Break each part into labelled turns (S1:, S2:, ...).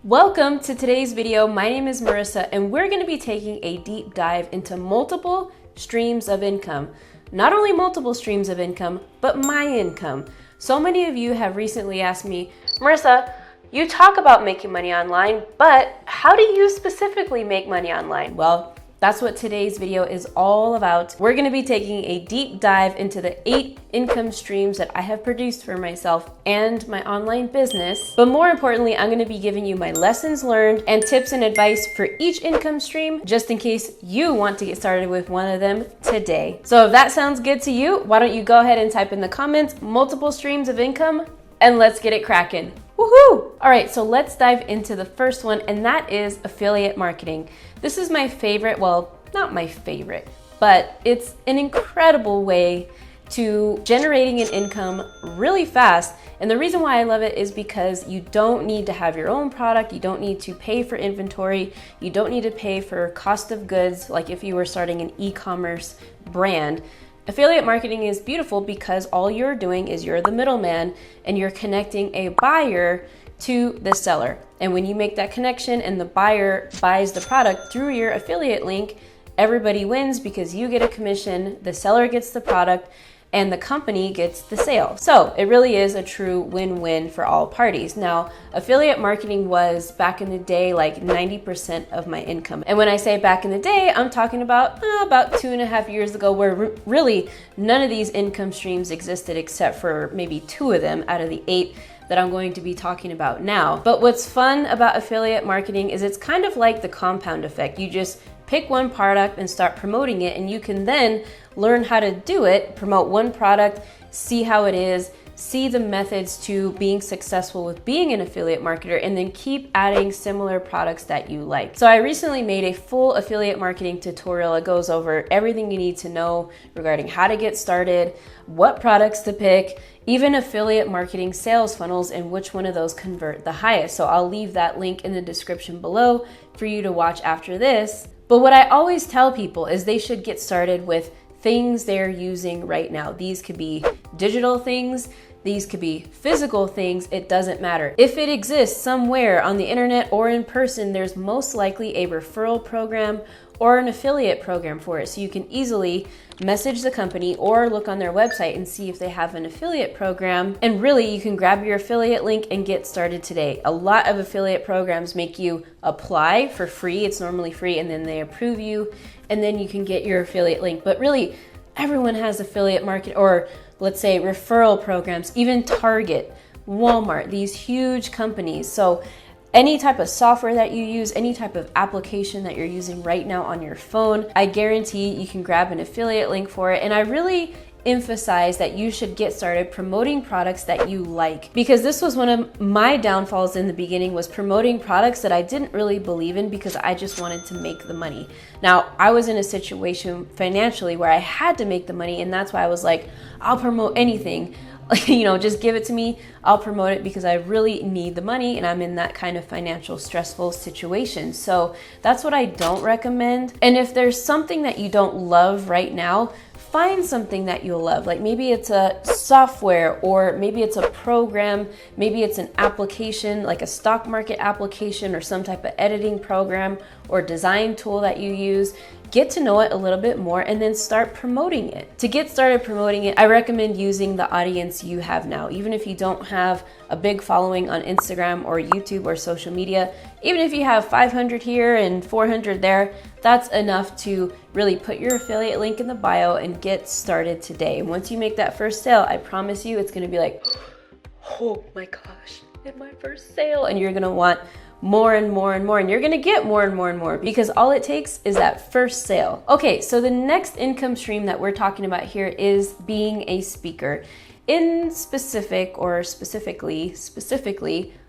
S1: Welcome to today's video. My name is Marissa and we're going to be taking a deep dive into multiple streams of income. Not only multiple streams of income, but my income. So many of you have recently asked me, Marissa, you talk about making money online, but how do you specifically make money online? Well, that's what today's video is all about. We're going to be taking a deep dive into the 8 income streams that I have produced for myself and my online business. But more importantly, I'm going to be giving you my lessons learned and tips and advice for each income stream, just in case you want to get started with one of them today. So if that sounds good to you, why don't you go ahead and type in the comments, multiple streams of income, and let's get it cracking. Woohoo! All right, so let's dive into the first one, and that is affiliate marketing. This is my favorite, well, not my favorite, but it's an incredible way to generating an income really fast. And the reason why I love it is because you don't need to have your own product, you don't need to pay for inventory, you don't need to pay for cost of goods like if you were starting an e-commerce brand. Affiliate marketing is beautiful because all you're doing is you're the middleman and you're connecting a buyer to the seller. And when you make that connection and the buyer buys the product through your affiliate link, everybody wins because you get a commission, the seller gets the product, and the company gets the sale. So it really is a true win-win for all parties. Now, affiliate marketing was back in the day like 90% of my income. And when I say back in the day, I'm talking about 2.5 years ago, where really none of these income streams existed except for maybe 2 of them out of the 8 that I'm going to be talking about now. But what's fun about affiliate marketing is it's kind of like the compound effect. You just pick one product and start promoting it, and you can then learn how to do it, promote one product, see how it is, see the methods to being successful with being an affiliate marketer, and then keep adding similar products that you like. So I recently made a full affiliate marketing tutorial. It goes over everything you need to know regarding how to get started, what products to pick, even affiliate marketing sales funnels, and which one of those convert the highest. So I'll leave that link in the description below for you to watch after this. But what I always tell people is they should get started with things they're using right now. These could be digital things, these could be physical things, it doesn't matter. If it exists somewhere on the internet or in person, there's most likely a referral program or an affiliate program for it. So you can easily message the company or look on their website and see if they have an affiliate program. And really, you can grab your affiliate link and get started today. A lot of affiliate programs make you apply for free. It's normally free, and then they approve you, and then you can get your affiliate link. But really, everyone has affiliate market, or let's say referral programs, even Target, Walmart, these huge companies. So any type of software that you use, any type of application that you're using right now on your phone, I guarantee you can grab an affiliate link for it. And I really emphasize that you should get started promoting products that you like, because this was one of my downfalls in the beginning, was promoting products that I didn't really believe in because I just wanted to make the money. Now, I was in a situation financially where I had to make the money, and that's why I was like, I'll promote anything. Just give it to me. I'll promote it because I really need the money and I'm in that kind of financial stressful situation. So that's what I don't recommend. And if there's something that you don't love right now, find something that you'll love. Like maybe it's a software, or maybe it's a program, maybe it's an application, like a stock market application or some type of editing program or design tool that you use. Get to know it a little bit more and then start promoting it. To get started promoting it, I recommend using the audience you have now. Even if you don't have a big following on Instagram or YouTube or social media, even if you have 500 here and 400 there, that's enough to really put your affiliate link in the bio and get started today. And once you make that first sale, I promise you it's gonna be like, oh my gosh, in my first sale. And you're gonna want more and more and more, and you're gonna get more and more and more, because all it takes is that first sale. Okay, so the next income stream that we're talking about here is being a speaker. In specifically,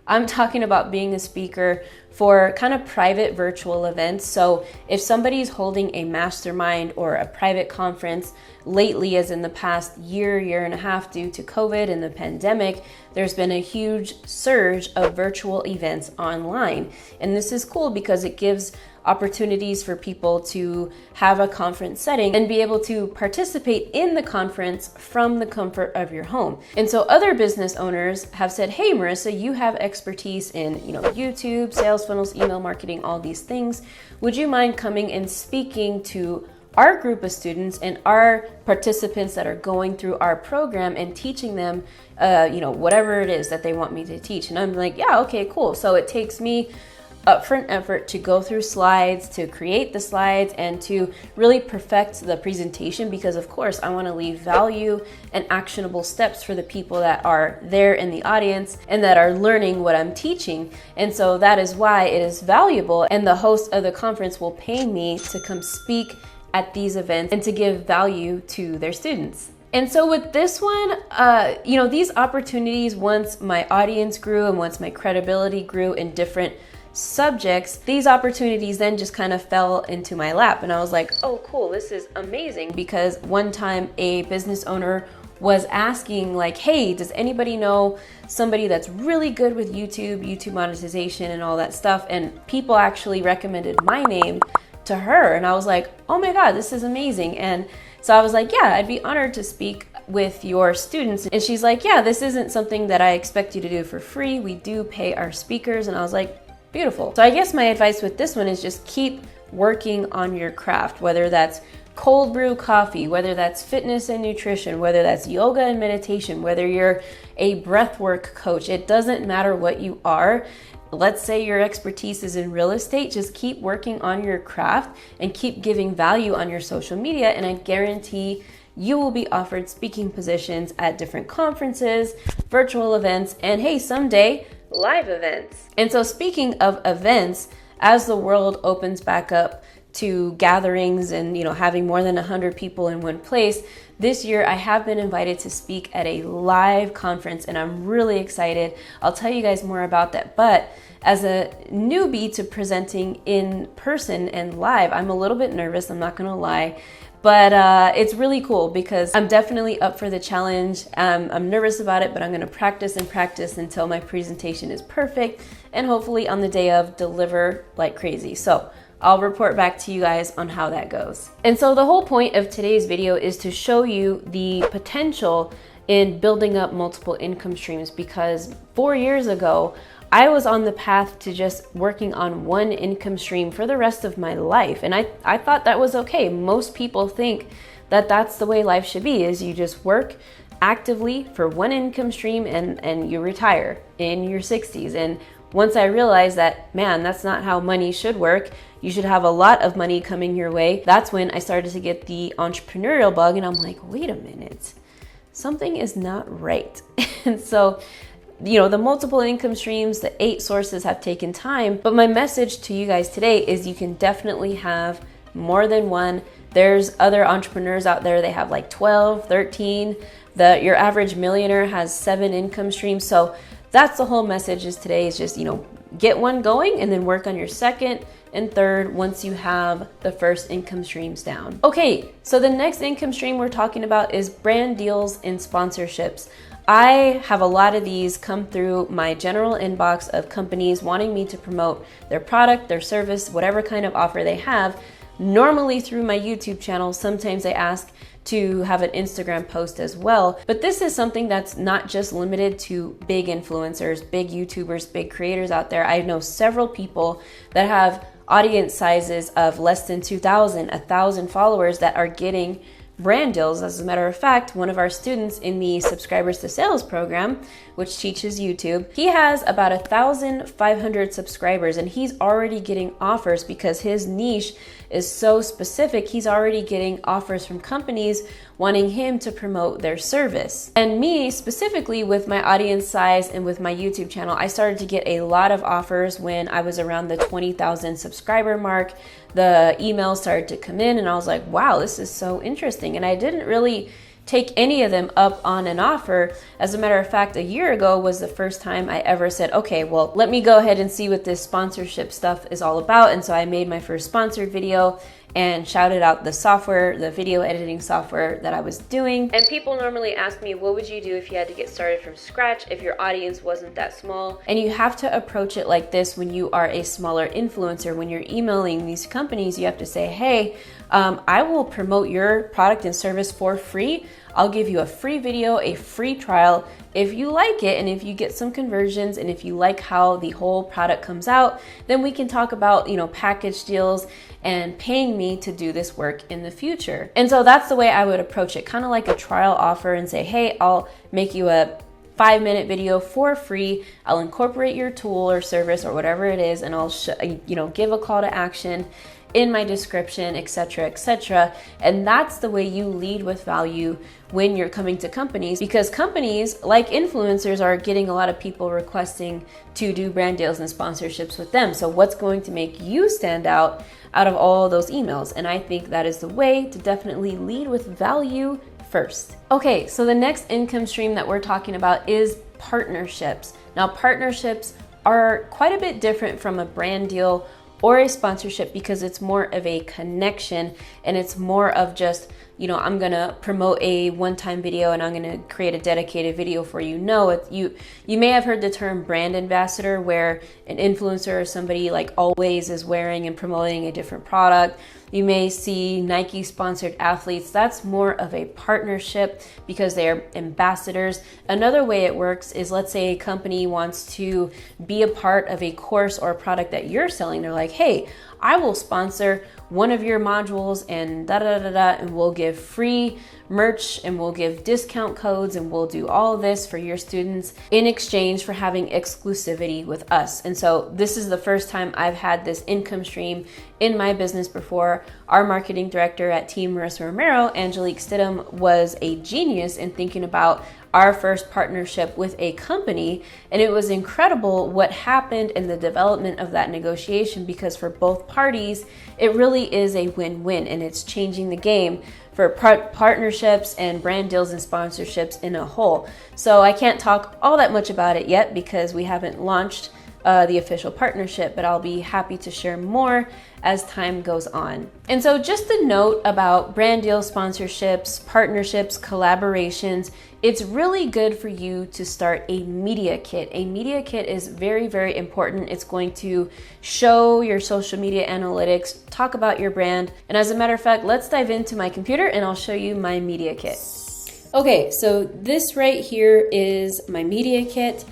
S1: I'm talking about being a speaker for kind of private virtual events. So if somebody's holding a mastermind or a private conference, lately, as in the past year and a half, due to COVID and the pandemic, there's been a huge surge of virtual events online. And this is cool because it gives opportunities for people to have a conference setting and be able to participate in the conference from the comfort of your home. And so other business owners have said, hey, Marissa, you have expertise in, YouTube, sales funnels, email marketing, all these things. Would you mind coming and speaking to our group of students and our participants that are going through our program and teaching them, whatever it is that they want me to teach? And I'm like, yeah, okay, cool. So it takes me upfront effort to go through slides, to create the slides, and to really perfect the presentation, because of course I want to leave value and actionable steps for the people that are there in the audience and that are learning what I'm teaching. And so that is why it is valuable, and the host of the conference will pay me to come speak at these events and to give value to their students. And so with this one, these opportunities, once my audience grew and once my credibility grew in different subjects, these opportunities then just kind of fell into my lap. And I was like, oh, cool, this is amazing. Because one time a business owner was asking like, hey, does anybody know somebody that's really good with YouTube monetization and all that stuff? And people actually recommended my name to her. And I was like, oh my God, this is amazing. And so I was like, yeah, I'd be honored to speak with your students. And she's like, yeah, this isn't something that I expect you to do for free. We do pay our speakers. And I was like, beautiful. So I guess my advice with this one is just keep working on your craft, whether that's cold brew coffee, whether that's fitness and nutrition, whether that's yoga and meditation, whether you're a breathwork coach. It doesn't matter what you are. Let's say your expertise is in real estate, just keep working on your craft and keep giving value on your social media, and I guarantee you will be offered speaking positions at different conferences, virtual events, and hey, someday, live events. And so speaking of events, as the world opens back up to gatherings and having more than 100 people in one place, this year I have been invited to speak at a live conference, and I'm really excited. I'll tell you guys more about that. But as a newbie to presenting in person and live, I'm a little bit nervous, I'm not gonna lie. But it's really cool because I'm definitely up for the challenge. I'm nervous about it, but I'm gonna practice and practice until my presentation is perfect, and hopefully on the day of deliver like crazy. So I'll report back to you guys on how that goes. And so the whole point of today's video is to show you the potential in building up multiple income streams, because 4 years ago, I was on the path to just working on one income stream for the rest of my life. And I thought that was okay. Most people think that that's the way life should be, is you just work actively for one income stream and you retire in your 60s. And once I realized that, man, that's not how money should work. You should have a lot of money coming your way. That's when I started to get the entrepreneurial bug, and I'm like, wait a minute, something is not right. And so, the multiple income streams, the 8 sources have taken time, but my message to you guys today is you can definitely have more than one. There's other entrepreneurs out there, they have like 12, 13. Your average millionaire has 7 income streams. So that's the whole message is today, is just, get one going and then work on your second and third once you have the first income streams down. Okay, so the next income stream we're talking about is brand deals and sponsorships. I have a lot of these come through my general inbox of companies wanting me to promote their product, their service, whatever kind of offer they have, normally through my YouTube channel. Sometimes they ask to have an Instagram post as well. But this is something that's not just limited to big influencers, big YouTubers, big creators out there. I know several people that have audience sizes of less than 2,000, 1,000 followers that are getting brand deals. As a matter of fact, one of our students in the Subscribers to Sales program, which teaches YouTube, he has about 1,500 subscribers, and he's already getting offers because his niche is so specific. He's already getting offers from companies wanting him to promote their service. And me specifically, with my audience size and with my YouTube channel, I started to get a lot of offers when I was around the 20,000 subscriber mark. The emails started to come in and I was like, wow, this is so interesting. And I didn't really take any of them up on an offer. As a matter of fact, a year ago was the first time I ever said, okay, well, let me go ahead and see what this sponsorship stuff is all about. And so I made my first sponsored video, and shouted out the software, the video editing software that I was doing. And people normally ask me, what would you do if you had to get started from scratch if your audience wasn't that small? And you have to approach it like this when you are a smaller influencer. When you're emailing these companies, you have to say, hey, I will promote your product and service for free. I'll give you a free video, a free trial. If you like it and if you get some conversions and if you like how the whole product comes out, then we can talk about, package deals and paying me to do this work in the future. And so that's the way I would approach it, kind of like a trial offer, and say, hey, I'll make you a 5-minute video for free. I'll incorporate your tool or service or whatever it is, and I'll give a call to action in my description, etc., etc. And that's the way you lead with value when you're coming to companies, because companies like influencers are getting a lot of people requesting to do brand deals and sponsorships with them. So what's going to make you stand out of all those emails? And I think that is the way to definitely lead with value first. Okay, so the next income stream that we're talking about is partnerships. Now, partnerships are quite a bit different from a brand deal or a sponsorship because it's more of a connection, and it's more of just, I'm gonna promote a one-time video and I'm gonna create a dedicated video for you. No, you may have heard the term brand ambassador, where an influencer or somebody like always is wearing and promoting a different product. You may see Nike sponsored athletes. That's more of a partnership because they are ambassadors. Another way it works is, let's say a company wants to be a part of a course or a product that you're selling. They're like, hey, I will sponsor one of your modules and and we'll give free merch and we'll give discount codes and we'll do all of this for your students in exchange for having exclusivity with us. And so this is the first time I've had this income stream in my business before. Our marketing director at Team Marissa Romero, Angelique Stidham, was a genius in thinking about our first partnership with a company, and it was incredible what happened in the development of that negotiation, because for both parties it really is a win-win, and it's changing the game for partnerships and brand deals and sponsorships in a whole. So I can't talk all that much about it yet because we haven't launched the official partnership, but I'll be happy to share more as time goes on. And so just a note about brand deals, sponsorships, partnerships, collaborations, it's really good for you to start a media kit. A media kit is very, very important. It's going to show your social media analytics, talk about your brand. And as a matter of fact, let's dive into my computer and I'll show you my media kit. Okay, so this right here is my media kit.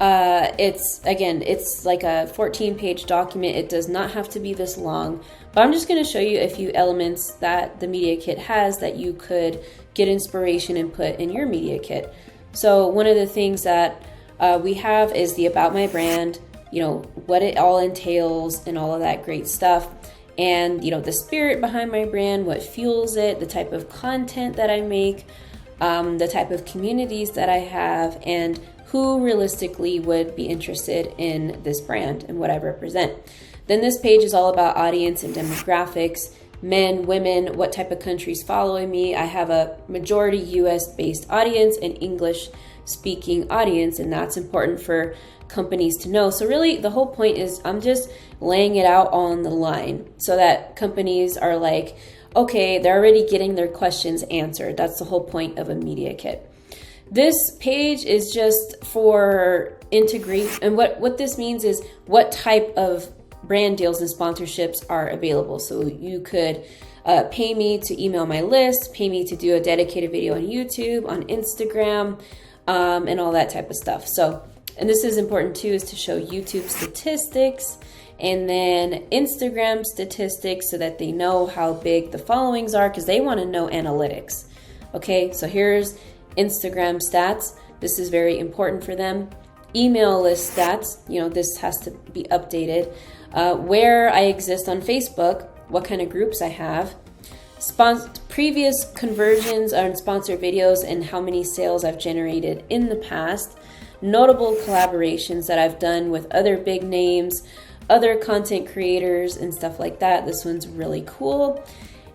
S1: It's like a 14-page document. It does not have to be this long, but I'm just going to show you a few elements that the media kit has that you could get inspiration and put in your media kit. So one of the things that we have is the about my brand, what it all entails and all of that great stuff. And, the spirit behind my brand, what fuels it, the type of content that I make, the type of communities that I have, and who realistically would be interested in this brand and what I represent. Then this page is all about audience and demographics, men, women, what type of countries following me. I have a majority US-based audience and English-speaking audience, and that's important for companies to know. So really the whole point is I'm just laying it out on the line so that companies are like, okay, they're already getting their questions answered. That's the whole point of a media kit. This page is just for integrate, and what this means is what type of brand deals and sponsorships are available. So you could pay me to email my list, pay me to do a dedicated video on YouTube, on Instagram, and all that type of stuff. So, and this is important too, is to show YouTube statistics and then Instagram statistics so that they know how big the followings are, because they want to know analytics. Okay, so here's Instagram stats. This is very important for them. Email list stats, this has to be updated. Where I exist on Facebook, what kind of groups I have. Previous conversions on sponsored videos and how many sales I've generated in the past. Notable collaborations that I've done with other big names, other content creators and stuff like that. This one's really cool.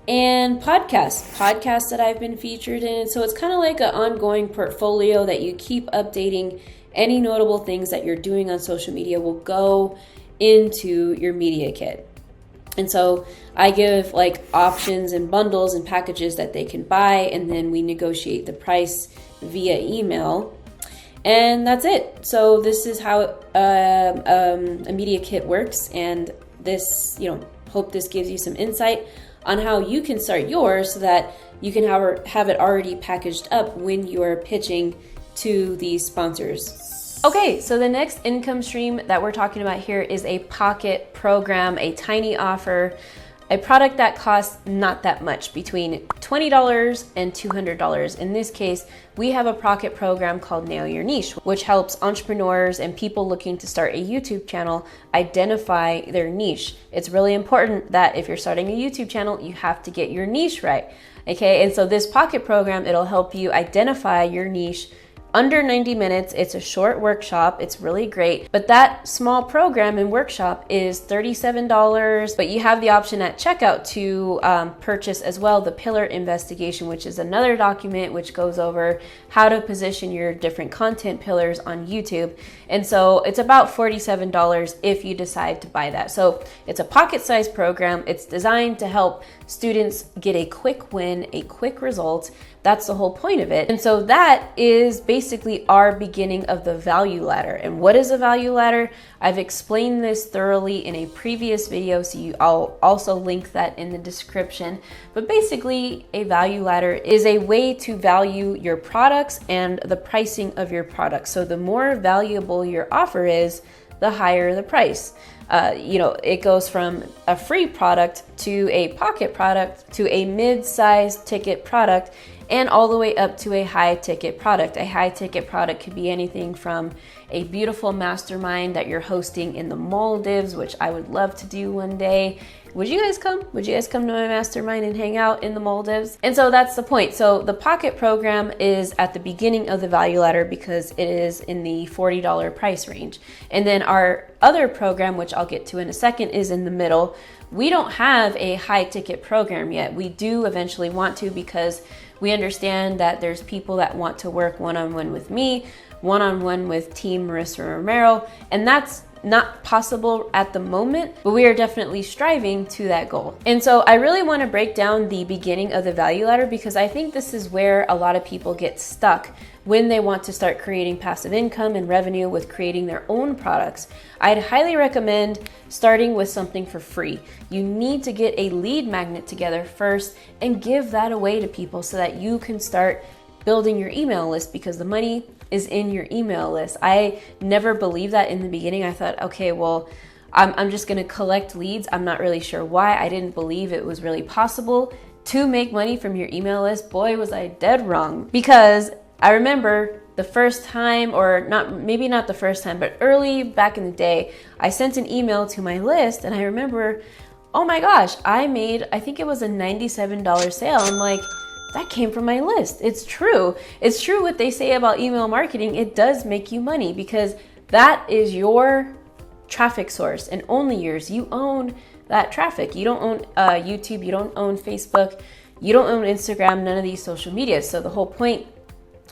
S1: And podcasts that I've been featured in. So it's kind of like an ongoing portfolio that you keep updating. Any notable things that you're doing on social media will go into your media kit. And so I give like options and bundles and packages that they can buy, and then we negotiate the price via email. And that's it. So this is how a media kit works. And this, hope this gives you some insight on how you can start yours so that you can have it already packaged up when you're pitching to these sponsors. Okay, so the next income stream that we're talking about here is a pocket program, a tiny offer, a product that costs not that much, between $20 and $200. In this case, we have a pocket program called Nail Your Niche, which helps entrepreneurs and people looking to start a YouTube channel identify their niche. It's really important that if you're starting a YouTube channel, you have to get your niche right. Okay, and so this pocket program, it'll help you identify your niche under 90 minutes. It's a short workshop. It's really great. But that small program and workshop is $37. But you have the option at checkout to purchase as well the pillar investigation, which is another document which goes over how to position your different content pillars on YouTube. And so it's about $47 if you decide to buy that. So it's a pocket-sized program. It's designed to help students get a quick win, a quick result. That's the whole point of it. And so that is basically our beginning of the value ladder. And what is a value ladder? I've explained this thoroughly in a previous video, so I'll also link that in the description. But basically, a value ladder is a way to value your products and the pricing of your products. So the more valuable your offer is, the higher the price. It goes from a free product to a pocket product to a mid-sized ticket product, and all the way up to a high ticket product. A high ticket product could be anything from a beautiful mastermind that you're hosting in the Maldives, which I would love to do one day. Would you guys come? Would you guys come to my mastermind and hang out in the Maldives? And so that's the point. So the pocket program is at the beginning of the value ladder because it is in the $40 price range. And then our other program, which I'll get to in a second, is in the middle. We don't have a high ticket program yet. We do eventually want to, because we understand that there's people that want to work one-on-one with me, one-on-one with Team Marissa Romero, and that's not possible at the moment, but we are definitely striving to that goal. And so I really want to break down the beginning of the value ladder, because I think this is where a lot of people get stuck when they want to start creating passive income and revenue with creating their own products. I'd highly recommend starting with something for free. You need to get a lead magnet together first and give that away to people so that you can start building your email list, because the money is in your email list. I never believed that in the beginning. I thought, okay, well, I'm just gonna collect leads. I'm not really sure why. I didn't believe it was really possible to make money from your email list. Boy, was I dead wrong. Because I remember the first time, or maybe not the first time, but early back in the day, I sent an email to my list, and I remember, oh my gosh, I think it was a $97 sale. I'm like, that came from my list. It's true. It's true what they say about email marketing. It does make you money, because that is your traffic source and only yours. You own that traffic. You don't own YouTube. You don't own Facebook. You don't own Instagram, none of these social media. So the whole point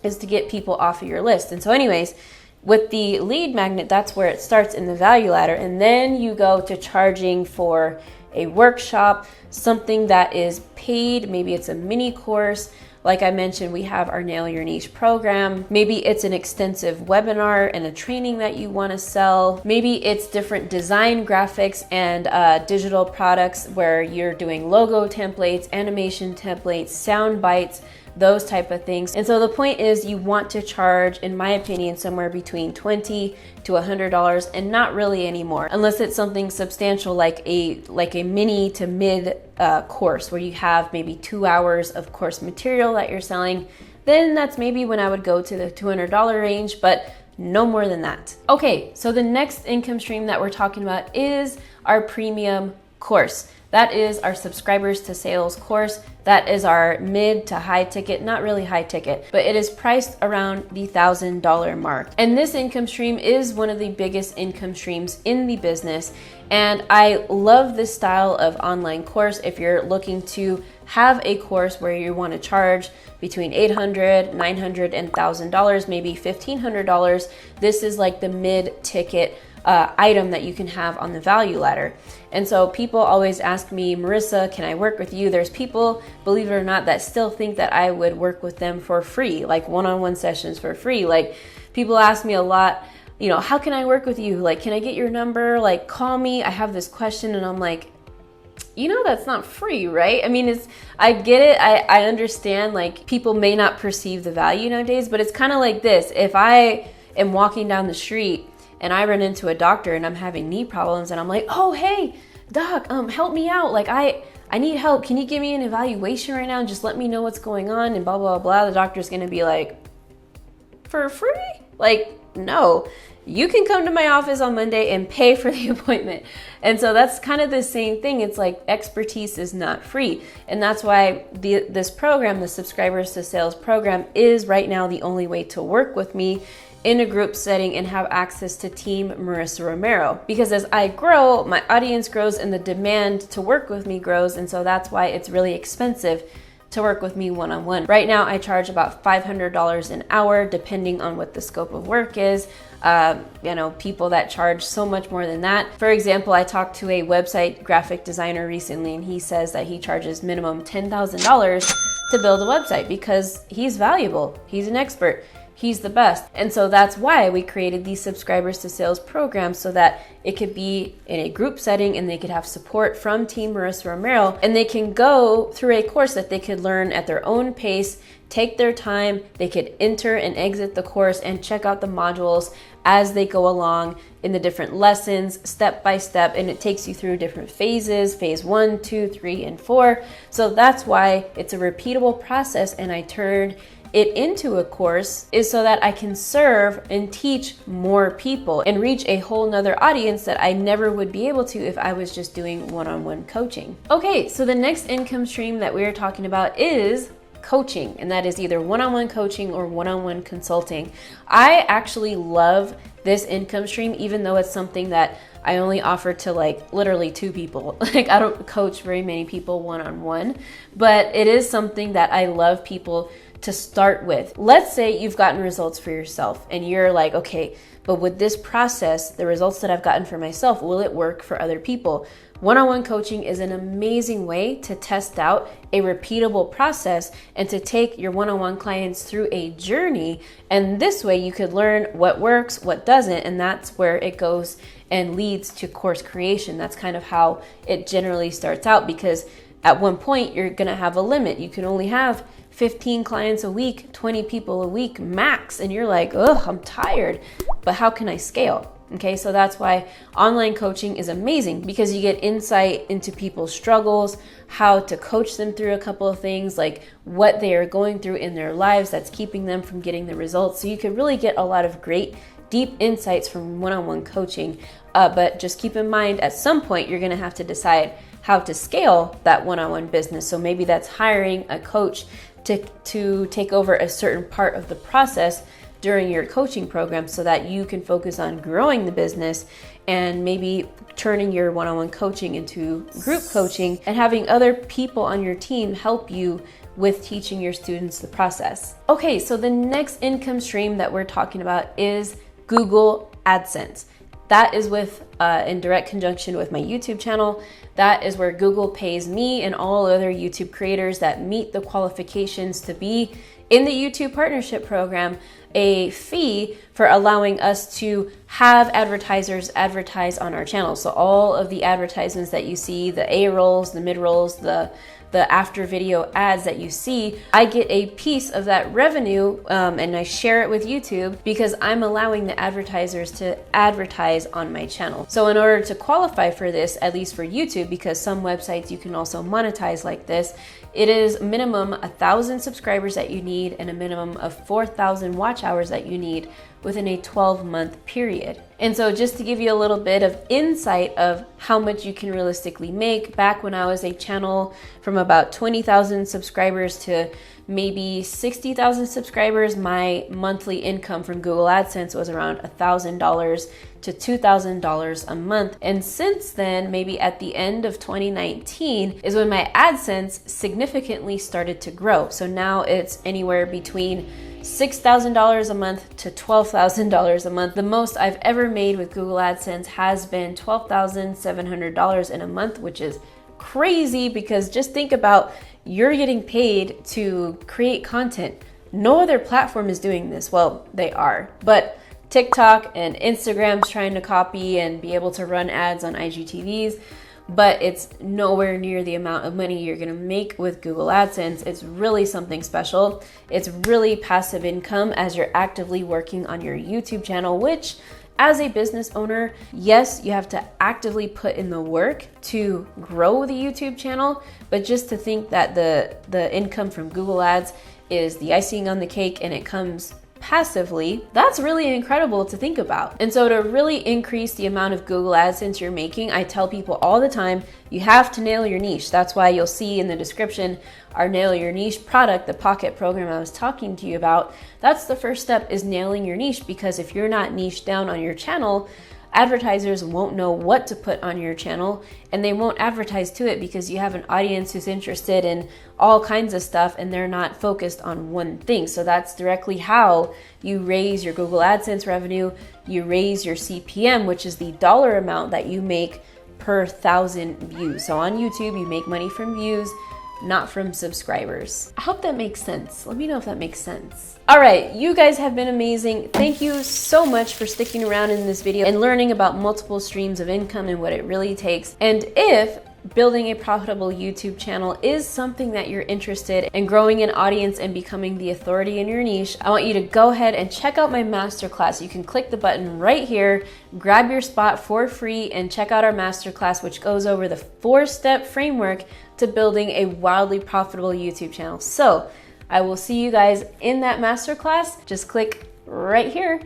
S1: is to get people off of your list. And so anyways, with the lead magnet, that's where it starts in the value ladder. And then you go to charging for a workshop, something that is paid. Maybe it's a mini course. Like I mentioned, we have our Nail Your Niche program. Maybe it's an extensive webinar and a training that you want to sell. Maybe it's different design graphics and digital products where you're doing logo templates, animation templates, sound bites, those type of things. And so the point is, you want to charge, in my opinion, somewhere between $20 to $100, and not really anymore, unless it's something substantial like a mini to mid course where you have maybe 2 hours of course material that you're selling. Then that's maybe when I would go to the $200 range, but no more than that. Okay, so the next income stream that we're talking about is our premium course. That is our subscribers to sales course. That is our mid to high ticket, not really high ticket, but it is priced around the $1,000 mark. And this income stream is one of the biggest income streams in the business. And I love this style of online course. If you're looking to have a course where you want to charge between $800, $900, and $1,000, maybe $1,500, this is like the mid-ticket item that you can have on the value ladder. And so people always ask me, Marissa, can I work with you? There's people, believe it or not, that still think that I would work with them for free, like one-on-one sessions for free. Like people ask me a lot, you know, how can I work with you? Like, can I get your number? Like, call me. I have this question. And I'm like, you know, that's not free, right? I mean, I get it. I understand, like, people may not perceive the value nowadays, but it's kind of like this. If I am walking down the street and I run into a doctor and I'm having knee problems and I'm like, oh, hey, doc, help me out. Like, I need help. Can you give me an evaluation right now and just let me know what's going on and blah, blah, blah. The doctor's going to be like, for free? Like, no. You can come to my office on Monday and pay for the appointment. And so that's kind of the same thing. It's like expertise is not free. And that's why this program, the Subscribers to Sales program, is right now the only way to work with me in a group setting and have access to Team Marissa Romero. Because as I grow, my audience grows and the demand to work with me grows. And so that's why it's really expensive to work with me one-on-one. Right now, I charge about $500 an hour, depending on what the scope of work is. You know, people that charge so much more than that. For example, I talked to a website graphic designer recently, and he says that he charges minimum $10,000 to build a website because he's valuable, he's an expert, he's the best. And so that's why we created these Subscribers to Sales programs, so that it could be in a group setting and they could have support from Team Marissa Romero, and they can go through a course that they could learn at their own pace, take their time, they could enter and exit the course and check out the modules as they go along in the different lessons, step by step, and it takes you through different phases, phase 1, 2, 3, and 4. So that's why it's a repeatable process, and I turned it into a course is so that I can serve and teach more people and reach a whole nother audience that I never would be able to if I was just doing one-on-one coaching. Okay, so the next income stream that we're talking about is coaching, and that is either one-on-one coaching or one-on-one consulting. I actually love this income stream, even though it's something that I only offer to like literally 2 people. Like, I don't coach very many people one-on-one, but it is something that I love people to start with. Let's say you've gotten results for yourself and you're like, okay, but with this process, the results that I've gotten for myself, will it work for other people? One-on-one coaching is an amazing way to test out a repeatable process and to take your one-on-one clients through a journey. And this way you could learn what works, what doesn't, and that's where it goes and leads to course creation. That's kind of how it generally starts out, because at one point you're gonna have a limit. You can only have 15 clients a week, 20 people a week max, and you're like, ugh, I'm tired, but how can I scale? Okay, so that's why online coaching is amazing, because you get insight into people's struggles, how to coach them through a couple of things, like what they are going through in their lives that's keeping them from getting the results. So you can really get a lot of great, deep insights from one-on-one coaching. But just keep in mind, at some point, you're gonna have to decide how to scale that one-on-one business. So maybe that's hiring a coach to take over a certain part of the process during your coaching program, so that you can focus on growing the business and maybe turning your one-on-one coaching into group coaching and having other people on your team help you with teaching your students the process. Okay, so the next income stream that we're talking about is Google AdSense. That is in direct conjunction with my YouTube channel. That is where Google pays me and all other YouTube creators that meet the qualifications to be in the YouTube partnership program a fee for allowing us to have advertisers advertise on our channel. So all of the advertisements that you see, the A-rolls, the mid-rolls, the after video ads that you see, I get a piece of that revenue and I share it with YouTube, because I'm allowing the advertisers to advertise on my channel. So in order to qualify for this, at least for YouTube, because some websites you can also monetize like this, it is minimum 1,000 subscribers that you need and a minimum of 4,000 watch hours that you need within a 12-month period. And so just to give you a little bit of insight of how much you can realistically make, back when I was a channel from about 20,000 subscribers to maybe 60,000 subscribers, my monthly income from Google AdSense was around $1,000 to $2,000 a month. And since then, maybe at the end of 2019 is when my AdSense significantly started to grow. So now it's anywhere between $6,000 a month to $12,000 a month. The most I've ever made with Google AdSense has been $12,700 in a month, which is crazy because just think about, you're getting paid to create content. No other platform is doing this. Well, they are, but TikTok and Instagram's trying to copy and be able to run ads on IGTVs, but it's nowhere near the amount of money you're gonna make with Google AdSense. It's really something special. It's really passive income as you're actively working on your YouTube channel, which as a business owner, yes, you have to actively put in the work to grow the YouTube channel, but just to think that the income from Google Ads is the icing on the cake and it comes passively, that's really incredible to think about. And so to really increase the amount of Google AdSense you're making, I tell people all the time, you have to nail your niche. That's why you'll see in the description our Nail Your Niche product, the Pocket program I was talking to you about. That's the first step, is nailing your niche, because if you're not niche down on your channel, advertisers won't know what to put on your channel and they won't advertise to it because you have an audience who's interested in all kinds of stuff and they're not focused on one thing. So that's directly how you raise your Google AdSense revenue. You raise your CPM, which is the dollar amount that you make per 1,000 views. So on YouTube, you make money from views, not from subscribers. I hope that makes sense. Let me know if that makes sense. All right, you guys have been amazing. Thank you so much for sticking around in this video and learning about multiple streams of income and what it really takes. And if building a profitable YouTube channel is something that you're interested in, growing an audience and becoming the authority in your niche, I want you to go ahead and check out my masterclass. You can click the button right here, grab your spot for free, and check out our masterclass, which goes over the 4-step framework to building a wildly profitable YouTube channel. So I will see you guys in that masterclass. Just click right here.